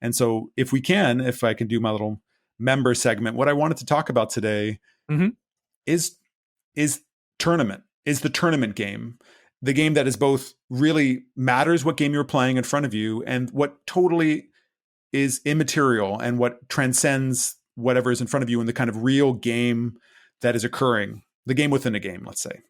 And so if I can do my little member segment, what I wanted to talk about today is tournament, is the tournament game. The game that is both really matters what game you're playing in front of you and what totally is immaterial and what transcends whatever is in front of you in the kind of real game that is occurring, the game within a game, let's say.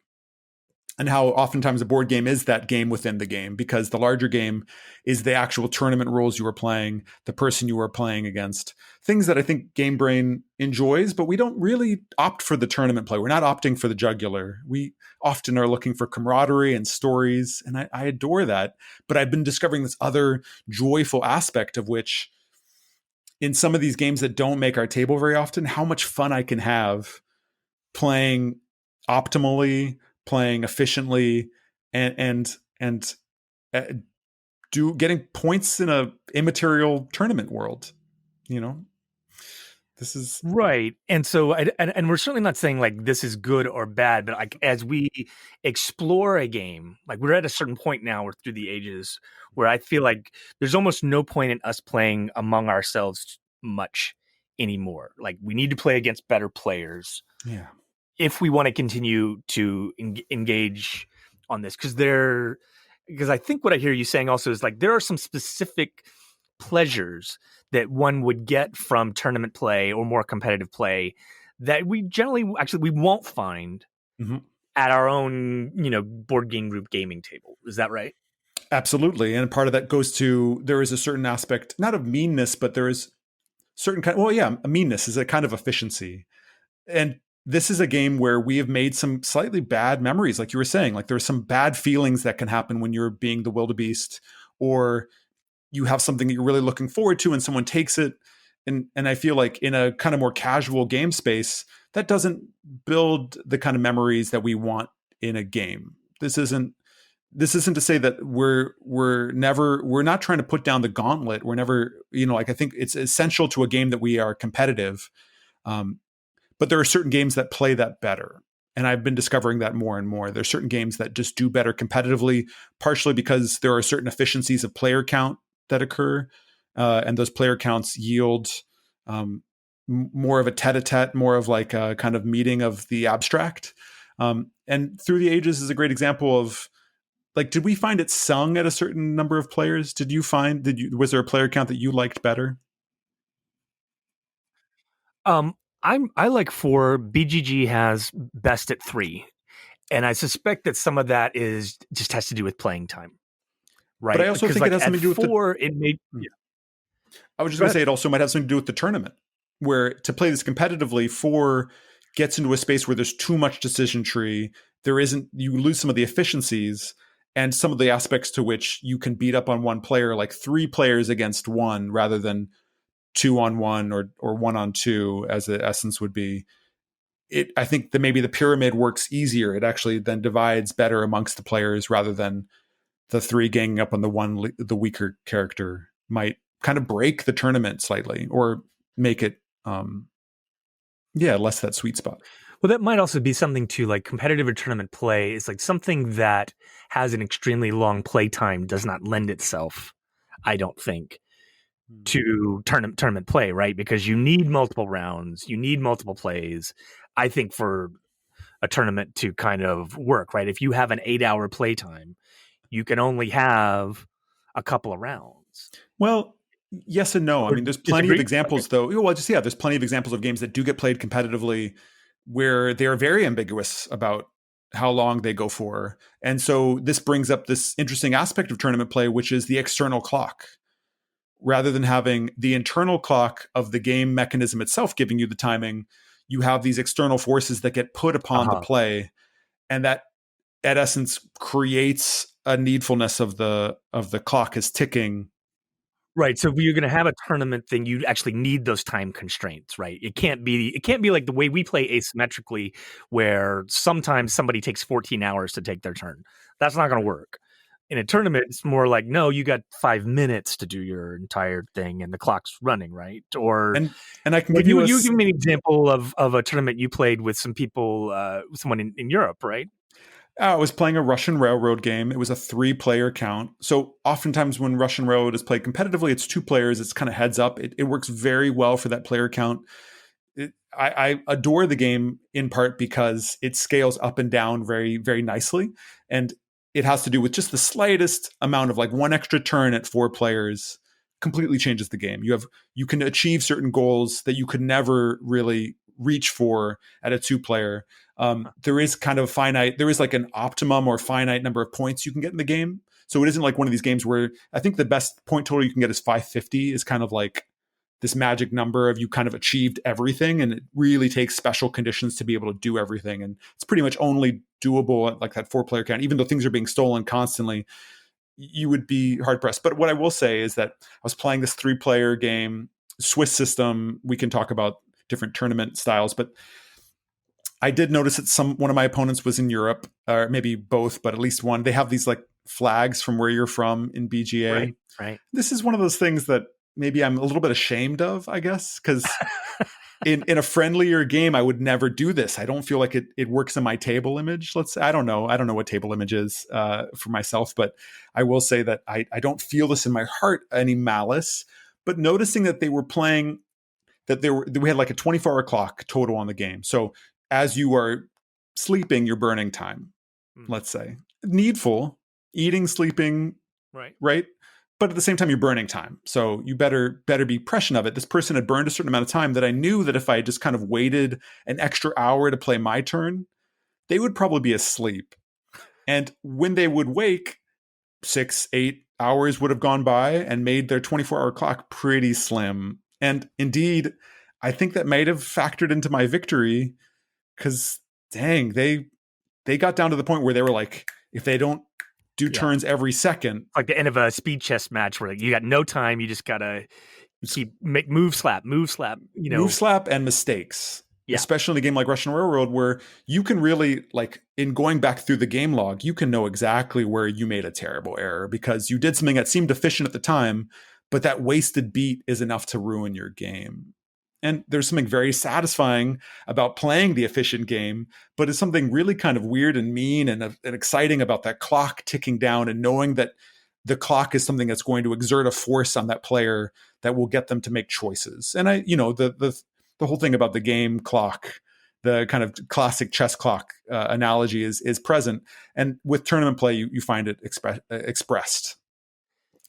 And how oftentimes a board game is that game within the game, because the larger game is the actual tournament rules you are playing, the person you are playing against, things that I think Game Brain enjoys, but we don't really opt for the tournament play. We're not opting for the jugular. We often are looking for camaraderie and stories, and I adore that. But I've been discovering this other joyful aspect of which, in some of these games that don't make our table very often, how much fun I can have playing optimally, playing efficiently, and getting points in a immaterial tournament world. This is right. And so, and we're certainly not saying like this is good or bad, but like as we explore a game, like we're at a certain point now, we're through the ages where I feel like there's almost no point in us playing among ourselves much anymore. Like we need to play against better players. Yeah. If we want to continue to engage on this, because I think what I hear you saying also is like there are some specific pleasures that one would get from tournament play or more competitive play that we generally we won't find at our own board game group gaming table. Is that right? Absolutely. And part of that goes to, there is a certain aspect, not of meanness, but there is certain kind, a meanness is a kind of efficiency. And this is a game where we have made some slightly bad memories, like you were saying. Like there's some bad feelings that can happen when you're being the wildebeest, or you have something that you're really looking forward to and someone takes it. And I feel like in a kind of more casual game space, that doesn't build the kind of memories that we want in a game. This isn't to say that we're not trying to put down the gauntlet. We're never, I think it's essential to a game that we are competitive. But there are certain games that play that better. And I've been discovering that more and more. There's certain games that just do better competitively, partially because there are certain efficiencies of player count that occur. And those player counts yield more of a tete-a-tete, more of like a kind of meeting of the abstract. And Through the Ages is a great example of, like, did we find it sung at a certain number of players? Was there a player count that you liked better? I like 4. BGG has best at 3, and I suspect that some of that just has to do with playing time, right? But I also think it has something to do with 4. It made. Yeah. I was just going to say it also might have something to do with the tournament, where to play this competitively, 4 gets into a space where there's too much decision tree. You lose some of the efficiencies and some of the aspects to which you can beat up on one player, like 3 players against 1 rather than 2-on-1 or 1-on-2, as the essence would be. I think that maybe the pyramid works easier. It actually then divides better amongst the players rather than the 3 ganging up on the weaker character might kind of break the tournament slightly or make it, less that sweet spot. Well, that might also be something to like competitive or tournament play is like something that has an extremely long play time does not lend itself, I don't think, to tournament play, right? Because you need multiple rounds, you need multiple plays, I think, for a tournament to kind of work, right? If you have an 8-hour play time, you can only have a couple of rounds. Well, yes and no. I mean, there's plenty of examples, though. Well, there's plenty of examples of games that do get played competitively where they're very ambiguous about how long they go for. And so this brings up this interesting aspect of tournament play, which is the external clock. Rather than having the internal clock of the game mechanism itself giving you the timing, you have these external forces that get put upon the play. And that, at essence, creates a needfulness of the clock is ticking. Right. So if you're going to have a tournament thing, you actually need those time constraints, right? It can't be like the way we play asymmetrically, where sometimes somebody takes 14 hours to take their turn. That's not going to work. In a tournament, it's more like, no, you got 5 minutes to do your entire thing and the clock's running, right? Or and I can give you give me an example of a tournament you played with some people, someone in Europe, right? I was playing a Russian Railroad game. It was a 3-player count. So oftentimes when Russian Railroad is played competitively, it's 2 players. It's kind of heads up. It works very well for that player count. I adore the game in part because it scales up and down very, very nicely. And it has to do with just the slightest amount of like one extra turn at 4 players completely changes the game. You can achieve certain goals that you could never really reach for at a 2-player. There is kind of finite, there is like an optimum or finite number of points you can get in the game. So it isn't like one of these games where I think the best point total you can get is 550 is kind of like this magic number of you kind of achieved everything, and it really takes special conditions to be able to do everything. And it's pretty much only doable at like that 4-player count, even though things are being stolen constantly. You would be hard pressed. But what I will say is that I was playing this 3-player game, Swiss system. We can talk about different tournament styles, but I did notice that one of my opponents was in Europe, or maybe both, but at least one. They have these like flags from where you're from in BGA. Right, right. This is one of those things that maybe I'm a little bit ashamed of, I guess, because in a friendlier game, I would never do this. I don't feel like it works in my table image. Let's say, I don't know what table image is for myself, but I will say that I don't feel this in my heart, any malice. But noticing that they were playing, we had like a 24-hour clock total on the game. So as you are sleeping, you're burning time. Let's say needful, eating, sleeping, right. But at the same time, you're burning time. So you better be prescient of it. This person had burned a certain amount of time that I knew that if I just kind of waited an extra hour to play my turn, they would probably be asleep. And when they would wake, 6-8 hours would have gone by and made their 24-hour clock pretty slim. And indeed, I think that might have factored into my victory because, dang, they got down to the point where they were like, if they don't do turns every second, like the end of a speed chess match where you got no time, you just gotta make move slap, move slap, and mistakes. Yeah. Especially in a game like Russian Railroad, where you can really, like, in going back through the game log, you can know exactly where you made a terrible error because you did something that seemed efficient at the time, but that wasted beat is enough to ruin your game. And there's something very satisfying about playing the efficient game, but it's something really kind of weird and mean and exciting about that clock ticking down and knowing that the clock is something that's going to exert a force on that player that will get them to make choices. And the whole thing about the game clock, the kind of classic chess clock analogy is present. And with tournament play, you find it expressed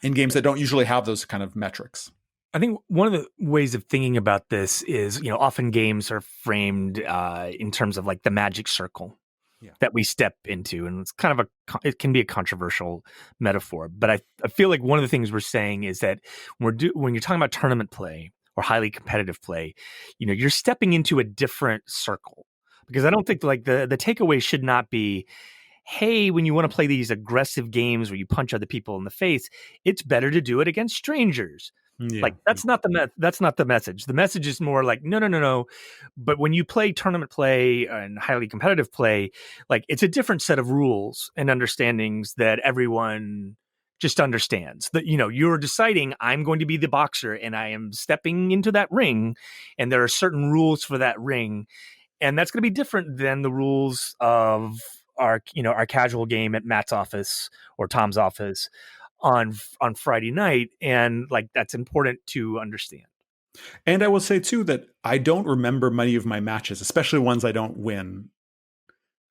in games that don't usually have those kind of metrics. I think one of the ways of thinking about this is, often games are framed in terms of like the magic circle that we step into. And it's kind of it can be a controversial metaphor. But I feel like one of the things we're saying is that when you're talking about tournament play or highly competitive play, you're stepping into a different circle. Because I don't think like the takeaway should not be, hey, when you want to play these aggressive games where you punch other people in the face, it's better to do it against strangers. Yeah. Like that's not the message. The message is more like no. But when you play tournament play and highly competitive play, like it's a different set of rules and understandings that everyone just understands. That you're deciding I'm going to be the boxer and I am stepping into that ring, and there are certain rules for that ring, and that's going to be different than the rules of our casual game at Matt's office or Tom's office on Friday night, and like that's important to understand. And I will say too that I don't remember many of my matches, especially ones I don't win.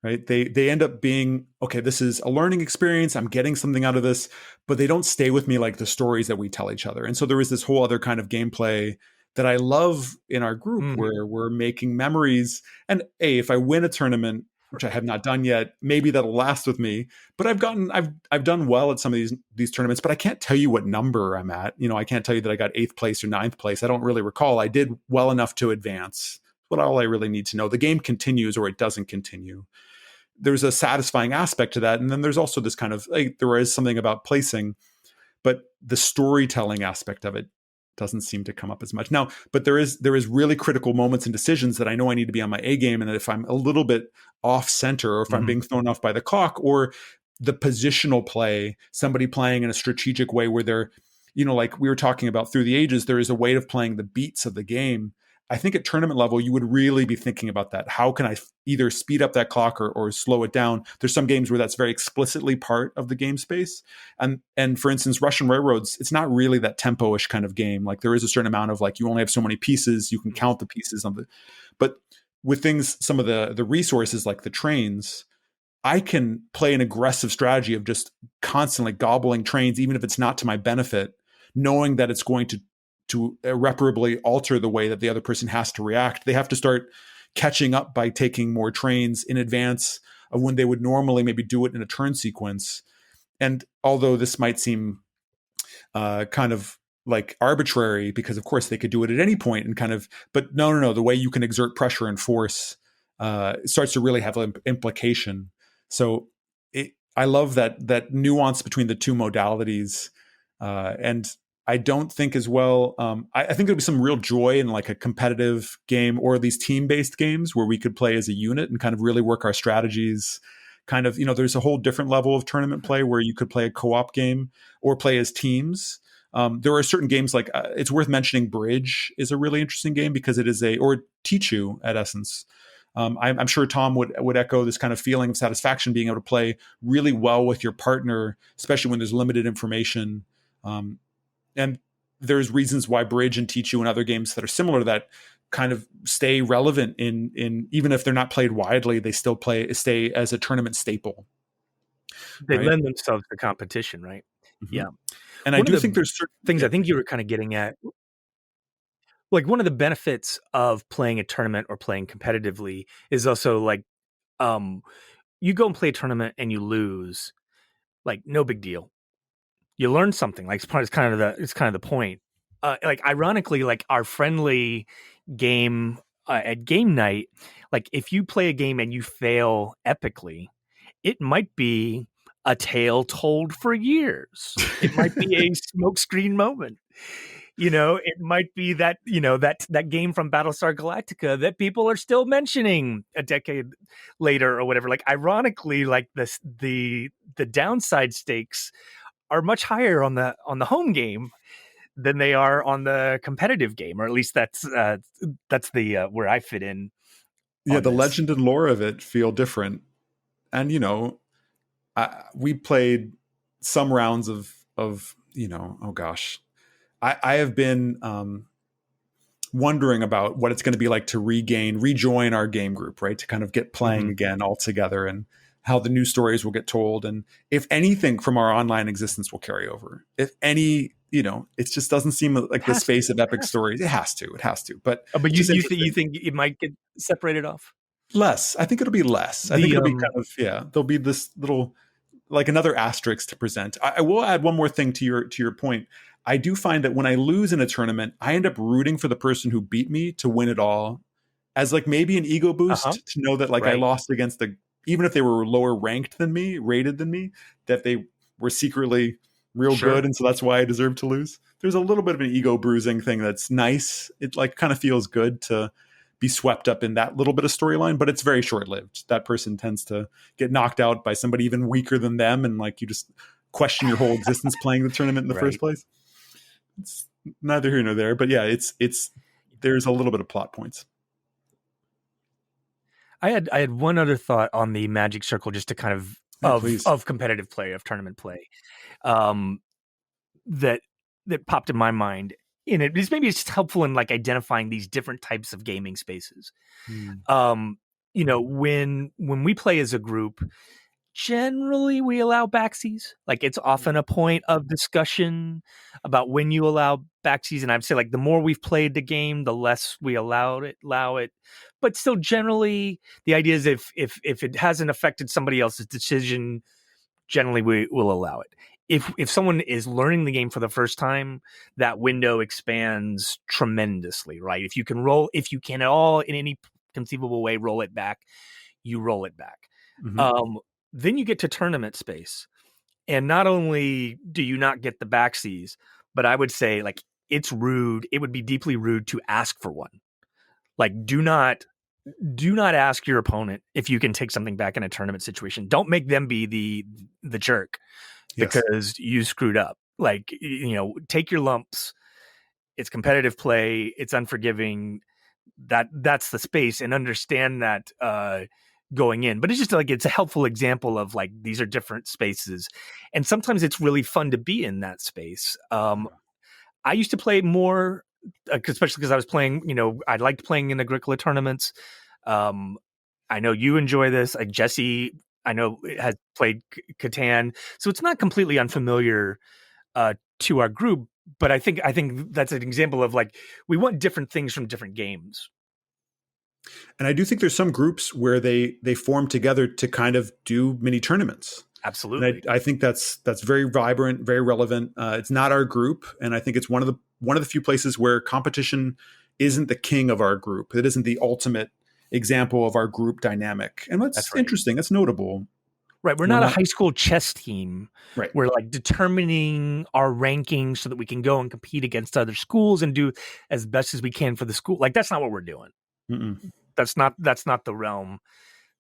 Right? They end up being, okay, this is a learning experience. I'm getting something out of this, but they don't stay with me like the stories that we tell each other. And so there is this whole other kind of gameplay that I love in our group where we're making memories. And if I win a tournament, which I have not done yet, maybe that'll last with me. But I've done well at some of these tournaments, but I can't tell you what number I'm at. I can't tell you that I got 8th place or 9th place. I don't really recall. I did well enough to advance. That's all I really need to know. The game continues or it doesn't continue. There's a satisfying aspect to that. And then there's also this kind of, like, there is something about placing, but the storytelling aspect of it doesn't seem to come up as much now. But there is really critical moments and decisions that I know I need to be on my A game, and that if I'm a little bit off center, or if I'm being thrown off by the clock, or the positional play, somebody playing in a strategic way where they're, like we were talking about through the ages, there is a way of playing the beats of the game. I think at tournament level, you would really be thinking about that. How can I either speed up that clock or slow it down? There's some games where that's very explicitly part of the game space. And for instance, Russian Railroads, it's not really that tempo-ish kind of game. Like there is a certain amount of like, you only have so many pieces, you can count the pieces of it. But with things, some of the resources like the trains, I can play an aggressive strategy of just constantly gobbling trains, even if it's not to my benefit, knowing that it's going to irreparably alter the way that the other person has to react. They have to start catching up by taking more trains in advance of when they would normally maybe do it in a turn sequence. And although this might seem kind of like arbitrary, because of course they could do it at any point and kind of, but no, the way you can exert pressure and force starts to really have an implication. So I love that nuance between the two modalities. And I don't think as well, I think there'll be some real joy in like a competitive game or these team-based games where we could play as a unit and kind of really work our strategies. Kind of, there's a whole different level of tournament play where you could play a co-op game or play as teams. There are certain games like it's worth mentioning. Bridge is a really interesting game because it is or Tichu at essence. I'm sure Tom would echo this kind of feeling of satisfaction being able to play really well with your partner, especially when there's limited information. And there's reasons why Bridge and Tichu and other games that are similar to that kind of stay relevant in even if they're not played widely, they still stay as a tournament staple. They right? lend themselves to competition, right? Mm-hmm. Yeah. And I One of do the think there's certain things I think you were kind of getting at, like one of the benefits of playing a tournament or playing competitively is also like, you go and play a tournament and you lose, like no big deal. You learn something. Like it's kind of the point. Like ironically, like our friendly game at game night, like if you play a game and you fail epically, it might be a tale told for years. It might be a smokescreen moment. It might be that, that game from Battlestar Galactica that people are still mentioning a decade later or whatever. Like ironically, like the downside stakes are much higher on the home game than they are on the competitive game, or at least that's the where I fit in yeah, on the this. legend and lore of it feel different. And we played some rounds of oh gosh, I have been wondering about what it's going to be like to rejoin our game group, right? To kind of get playing again all together, and how the new stories will get told, and if anything from our online existence will carry over. If any, it just doesn't seem like the space of epic stories. It has to. But But it's just you interesting. think it might get separated off? Less. I think it'll be less. I think The it'll be kind of there'll be this little like another asterisk to present. I will add one more thing to your point. I do find that when I lose in a tournament, I end up rooting for the person who beat me to win it all, as like maybe an ego boost to know that like I right. lost against even if they were lower ranked than me, rated than me, that they were secretly real Sure. good, and so that's why I deserve to lose. There's a little bit of an ego bruising thing that's nice. It like kind of feels good to be swept up in that little bit of storyline, but it's very short lived. That person tends to get knocked out by somebody even weaker than them, and like you just question your whole existence playing the tournament in the first place. It's neither here nor there, but yeah, it's there's a little bit of plot points. I had one other thought on the magic circle, just to kind of Please. of competitive play, of tournament play, that popped in my mind. In it, maybe it's just helpful in like identifying these different types of gaming spaces. When we play as a group, generally we allow backsies. Like it's often a point of discussion about when you allow backsies, and I'd say like the more we've played the game, the less we allow it. But still, generally, the idea is if it hasn't affected somebody else's decision, generally we will allow it. If someone is learning the game for the first time, that window expands tremendously, right? If you can at all in any conceivable way roll it back, you roll it back. Then you get to tournament space, and not only do you not get the backsies, but I would say like it's rude. It would be deeply rude to ask for one. Like do not ask your opponent if you can take something back in a tournament situation. Don't make them be the jerk because you screwed up. Like take your lumps. It's competitive play. It's unforgiving. that's the space, and understand that going in. But it's just like it's a helpful example of like these are different spaces, and sometimes it's really fun to be in that space. I used to play more, especially because I was playing. I liked playing in Agricola tournaments. Um, I know you enjoy this. Like Jesse, I know has played Catan, so it's not completely unfamiliar to our group. But I think that's an example of like we want different things from different games. And I do think there's some groups where they form together to kind of do mini tournaments. And Absolutely, I think that's very vibrant, very relevant. It's not our group, and I think it's one of the few places where competition isn't the king of our group. It isn't the ultimate example of our group dynamic, and that's that's right. interesting. That's notable. Right, we're We're not a not high school chess team. right. We're like determining our rankings so that we can go and compete against other schools and do as best as we can for the school. Like that's not what we're doing. Mm-mm. That's not the realm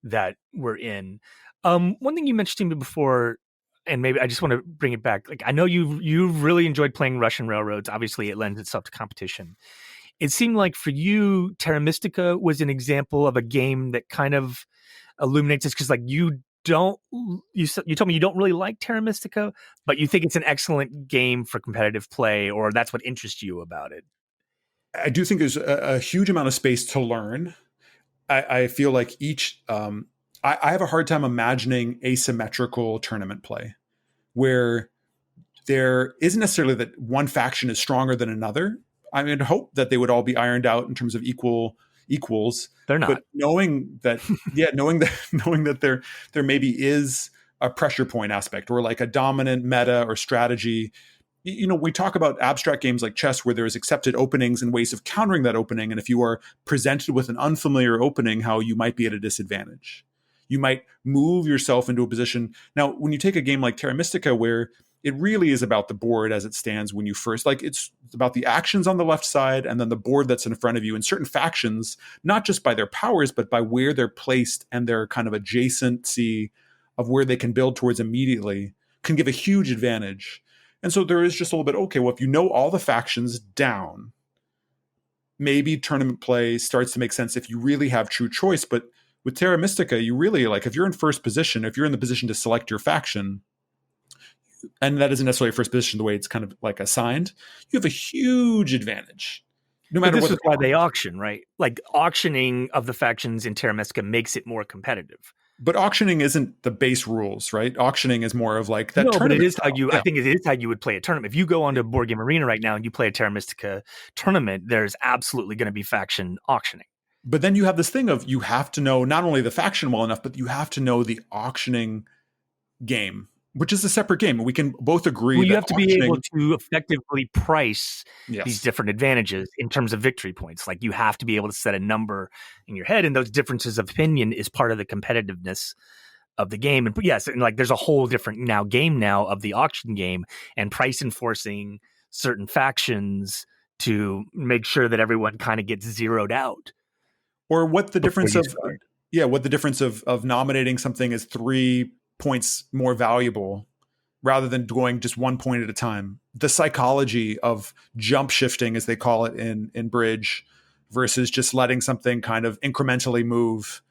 that we're in. One thing you mentioned to me before, and maybe I just want to bring it back. Like I know you've really enjoyed playing Russian Railroads. Obviously, it lends itself to competition. It seemed like for you, Terra Mystica was an example of a game that kind of illuminates this because, like, you told me you don't really like Terra Mystica, but you think it's an excellent game for competitive play, or that's what interests you about it. I do think there's a huge amount of space to learn. I feel like I have a hard time imagining asymmetrical tournament play where there isn't necessarily that one faction is stronger than another. I mean, hope that they would all be ironed out in terms of equals, They're but not. knowing that, knowing that there maybe is a pressure point aspect or like a dominant meta or strategy. We talk about abstract games like chess where there's accepted openings and ways of countering that opening. And if you are presented with an unfamiliar opening, how you might be at a disadvantage. You might move yourself into a position. Now, when you take a game like Terra Mystica, where it really is about the board as it stands when you first, like it's about the actions on the left side and then the board that's in front of you. And certain factions, not just by their powers, but by where they're placed and their kind of adjacency of where they can build towards immediately, can give a huge advantage. And so there is just a little bit, okay, well, if you know all the factions down, maybe tournament play starts to make sense if you really have true choice. But with Terra Mystica, you really, like, if you're in first position, if you're in the position to select your faction, and that isn't necessarily first position the way it's kind of like assigned, you have a huge advantage. No But matter this what is the why power they is. auction, right? Like auctioning of the factions in Terra Mystica makes it more competitive. But auctioning isn't the base rules, right? Auctioning is more of like that No, but it tournament is how style. you. I Yeah. think it is how you would play a tournament. If you go onto Board Game Arena right now and you play a Terra Mystica tournament, there's absolutely going to be faction auctioning. But then you have this thing of you have to know not only the faction well enough, but you have to know the auctioning game, which is a separate game. We can both agree Well, you that have to be able auctioning, to effectively price these yes. different advantages in terms of victory points. Like you have to be able to set a number in your head, and those differences of opinion is part of the competitiveness of the game. And yes, and like there's a whole different game now of the auction game and price enforcing certain factions to make sure that everyone kind of gets zeroed out Or what the before difference you of, start. yeah, what the difference of nominating something as 3 points more valuable rather than going just 1 point at a time. The psychology of jump shifting, as they call it in bridge, versus just letting something kind of incrementally move.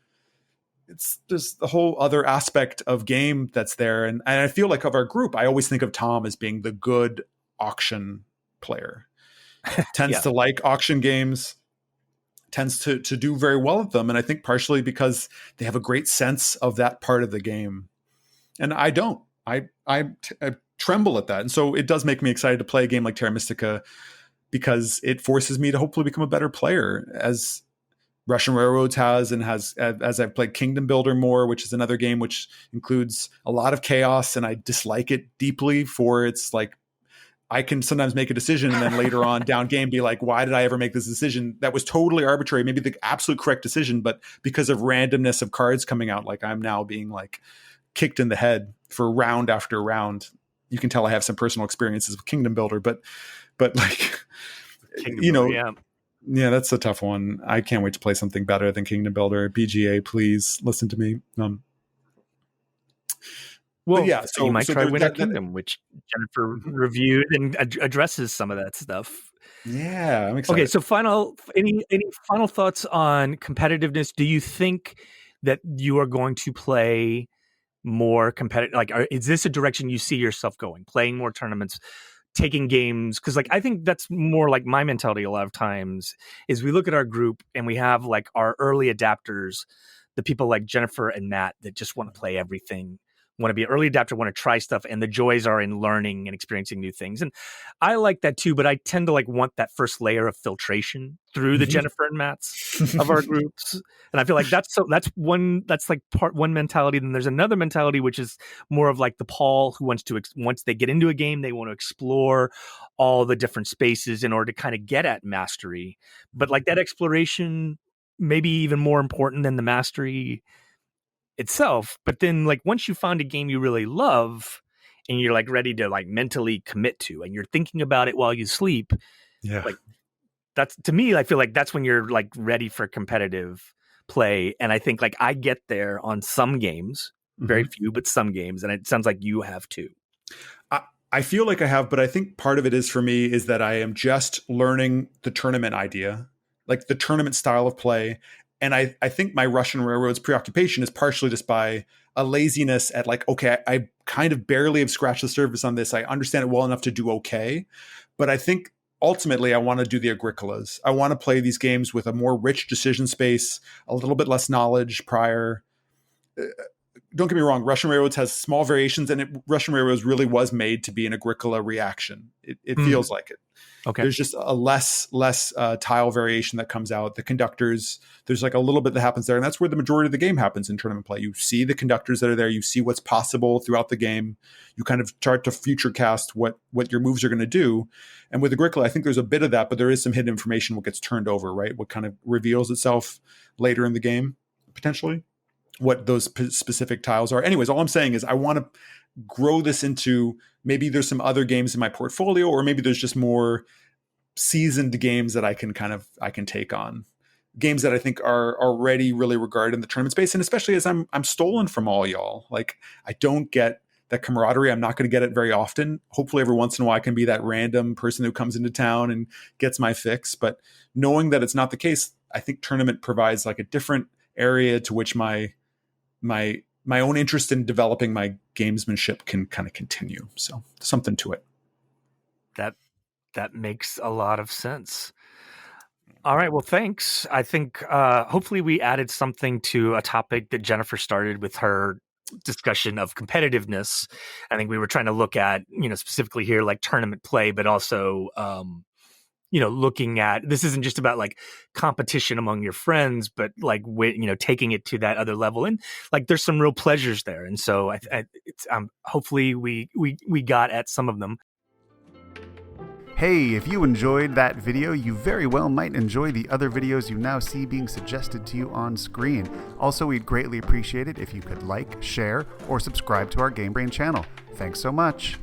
It's just the whole other aspect of game that's there. And I feel like of our group, I always think of Tom as being the good auction player. Tends Yeah. to like auction games, tends to do very well at them. And I think partially because they have a great sense of that part of the game. And I don't. I tremble at that. And so it does make me excited to play a game like Terra Mystica because it forces me to hopefully become a better player, as Russian Railroads has, and has, as I've played Kingdom Builder more, which is another game which includes a lot of chaos, and I dislike it deeply for its, like, I can sometimes make a decision and then later on down game be like, why did I ever make this decision? That was totally arbitrary, maybe the absolute correct decision, but because of randomness of cards coming out, like I'm now being like kicked in the head for round after round. You can tell I have some personal experiences with Kingdom Builder, but like, Kingdom you Builder, know, yeah. yeah, that's a tough one. I can't wait to play something better than Kingdom Builder. BGA, please listen to me. But Well, yeah, you so might so try there's Winter that. Kingdom, which Jennifer reviewed and addresses some of that stuff. Yeah, I'm Okay, excited. so any final thoughts on competitiveness? Do you think that you are going to play more competitive? Like, is this a direction you see yourself going? Playing more tournaments, taking games? Because like I think that's more like my mentality. A lot of times is we look at our group and we have like our early adapters, the people like Jennifer and Matt that just want to play everything, want to be an early adapter, want to try stuff, and the joys are in learning and experiencing new things. And I like that too, but I tend to like want that first layer of filtration through the Mhm. Jennifer and Matts of our groups. And I feel like that's like part one mentality. Then there's another mentality which is more of like the Paul who wants to once they get into a game, they want to explore all the different spaces in order to kind of get at mastery. But like that exploration maybe even more important than the mastery itself. But then like once you find a game you really love and you're like ready to like mentally commit to and you're thinking about it while you sleep, Yeah. like that's to me, I feel like that's when you're like ready for competitive play. And I think like I get there on some games, very Mhm. few, but some games. And it sounds like you have too. I, I feel like I have, but I think part of it is for me is that I am just learning the tournament idea, like the tournament style of play. And I think my Russian Railroads preoccupation is partially just by a laziness at like, okay, I kind of barely have scratched the surface on this. I understand it well enough to do okay. But I think ultimately I want to do the Agricolas. I want to play these games with a more rich decision space, a little bit less knowledge prior. Don't get me wrong, Russian Railroads has small variations, and Russian Railroads really was made to be an Agricola reaction. It Mm, feels like it. okay. There's just a less tile variation that comes out. The conductors, there's like a little bit that happens there, and that's where the majority of the game happens in tournament play. You see the conductors that are there. You see what's possible throughout the game. You kind of start to future cast what your moves are going to do. And with Agricola, I think there's a bit of that, but there is some hidden information what gets turned over, right? What kind of reveals itself later in the game, potentially what those specific tiles are. Anyways, all I'm saying is I want to grow this into maybe there's some other games in my portfolio, or maybe there's just more seasoned games that I can take on. Games that I think are already really regarded in the tournament space, and especially as I'm stolen from all y'all. Like I don't get that camaraderie. I'm not going to get it very often. Hopefully, every once in a while, I can be that random person who comes into town and gets my fix. But knowing that it's not the case, I think tournament provides like a different area to which my own interest in developing my gamesmanship can kind of continue. So something to it. That that makes a lot of sense. All right. Well, thanks. I think hopefully we added something to a topic that Jennifer started with her discussion of competitiveness. I think we were trying to look at, specifically here, like tournament play, but also, looking at this isn't just about like competition among your friends, but like, taking it to that other level. And like, there's some real pleasures there. And so it's hopefully we got at some of them. Hey, if you enjoyed that video, you very well might enjoy the other videos you now see being suggested to you on screen. Also, we'd greatly appreciate it if you could like, share, or subscribe to our Game Brain channel. Thanks so much.